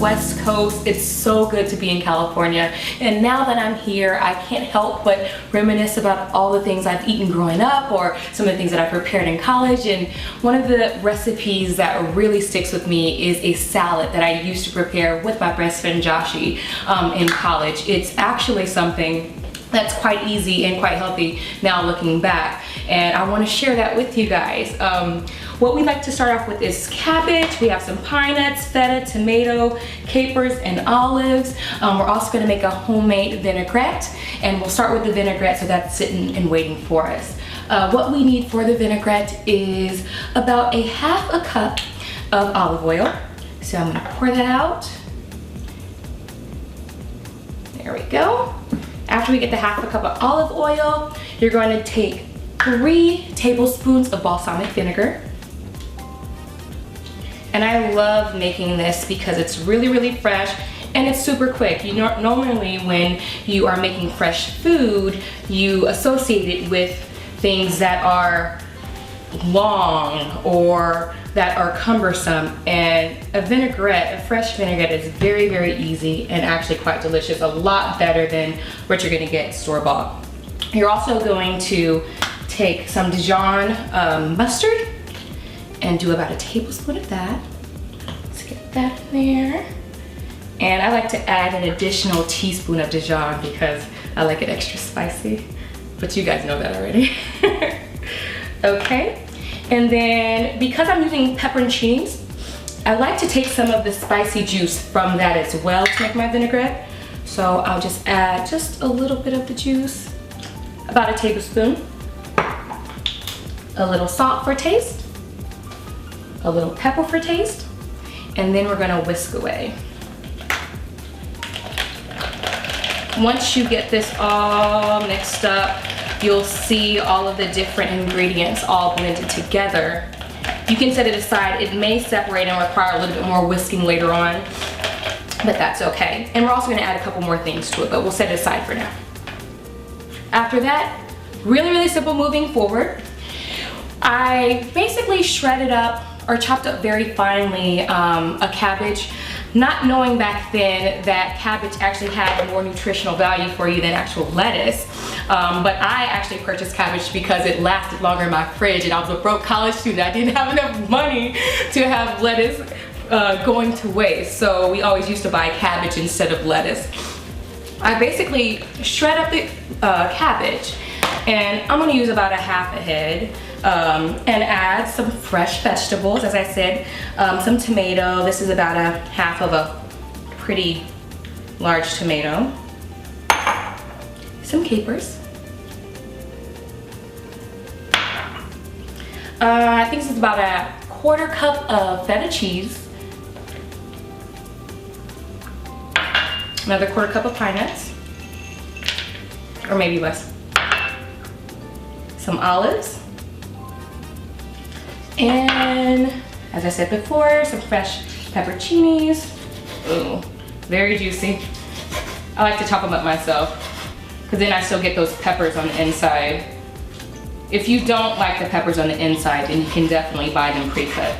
West Coast. It's so good to be in California. And now that I'm here, I can't help but reminisce about all the things I've eaten growing up or some of the things that I prepared in college. And one of the recipes that really sticks with me is a salad that I used to prepare with my best friend Joshi in college. It's actually something that's quite easy and quite healthy now looking back, and I want to share that with you guys. What we like to start off with is cabbage. We have some pine nuts, feta, tomato, capers, and olives. We're also going to make a homemade vinaigrette, and we'll start with the vinaigrette, so that's sitting and waiting for us. What we need for the vinaigrette is about a half a cup of olive oil. So I'm going to pour that out. There we go. After we get the half a cup of olive oil, you're going to take 3 tablespoons of balsamic vinegar. And I love making this because it's really fresh and it's super quick. You know, normally when you are making fresh food, you associate it with things that are long or that are cumbersome, and a vinaigrette, a fresh vinaigrette, is very easy and actually quite delicious, a lot better than what you're gonna get store-bought. You're also going to take some Dijon mustard and do about a tablespoon of that. Let's get that in there. And I like to add an additional teaspoon of Dijon because I like it extra spicy, but you guys know that already. Okay. And then, because I'm using pepperoncinis, I like to take some of the spicy juice from that as well to make my vinaigrette. So I'll just add just a little bit of the juice, about a tablespoon, a little salt for taste, a little pepper for taste, and then we're gonna whisk away. Once you get this all mixed up, you'll see all of the different ingredients all blended together. You can set it aside. It may separate and require a little bit more whisking later on, but that's okay. And we're also gonna add a couple more things to it, but we'll set it aside for now. After that, really simple moving forward. I basically shredded up or chopped up very finely a cabbage, not knowing back then that cabbage actually had more nutritional value for you than actual lettuce. But I actually purchased cabbage because it lasted longer in my fridge, and I was a broke college student. I didn't have enough money to have lettuce going to waste, so we always used to buy cabbage instead of lettuce. I basically shred up the cabbage, and I'm gonna use about a half a head, and add some fresh vegetables, as I said, some tomato. This is about a half of a pretty large tomato. Some capers. I think this is about a 1/4 cup of feta cheese. Another 1/4 cup of pine nuts, or maybe less. Some olives. And as I said before, some fresh pepperoncinis. Ooh, very juicy. I like to chop them up myself, because then I still get those peppers on the inside. If you don't like the peppers on the inside, then you can definitely buy them pre-cut.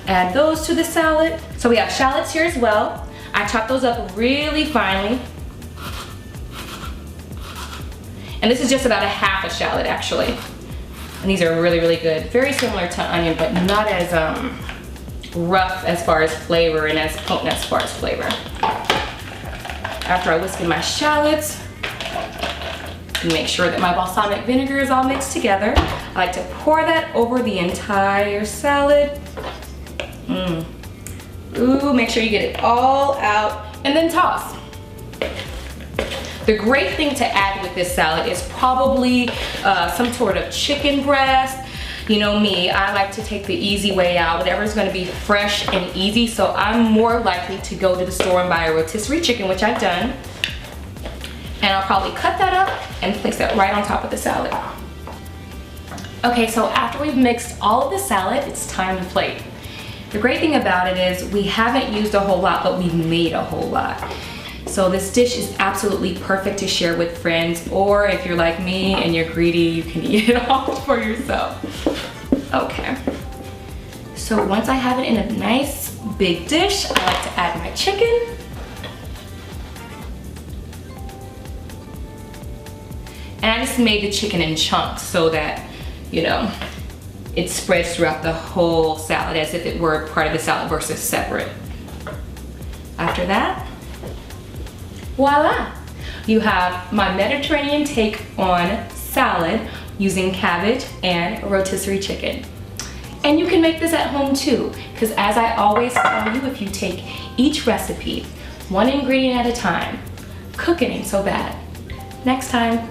Add those to the salad. So we have shallots here as well. I chopped those up really finely. And this is just about a half a shallot actually. And these are really good. Very similar to onion, but not as rough as far as flavor and as potent as far as flavor. After I whisk in my shallots, make sure that my balsamic vinegar is all mixed together. I like to pour that over the entire salad. Ooh, make sure you get it all out and then toss. The great thing to add with this salad is probably some sort of chicken breast. You know me, I like to take the easy way out, whatever's gonna be fresh and easy, so I'm more likely to go to the store and buy a rotisserie chicken, which I've done. And I'll probably cut that up and place that right on top of the salad. Okay, so after we've mixed all of the salad, it's time to plate. The great thing about it is we haven't used a whole lot, but we've made a whole lot. So this dish is absolutely perfect to share with friends, or if you're like me and you're greedy, you can eat it all for yourself. Okay. So So once I have it in a nice big dish, I like to add my chicken. And I just made the chicken in chunks so that, you know, it spreads throughout the whole salad as if it were part of the salad versus separate. After that, voila! You have my Mediterranean take on salad using cabbage and rotisserie chicken. And you can make this at home too, because as I always tell you, if you take each recipe, one ingredient at a time, cooking ain't so bad. Next time.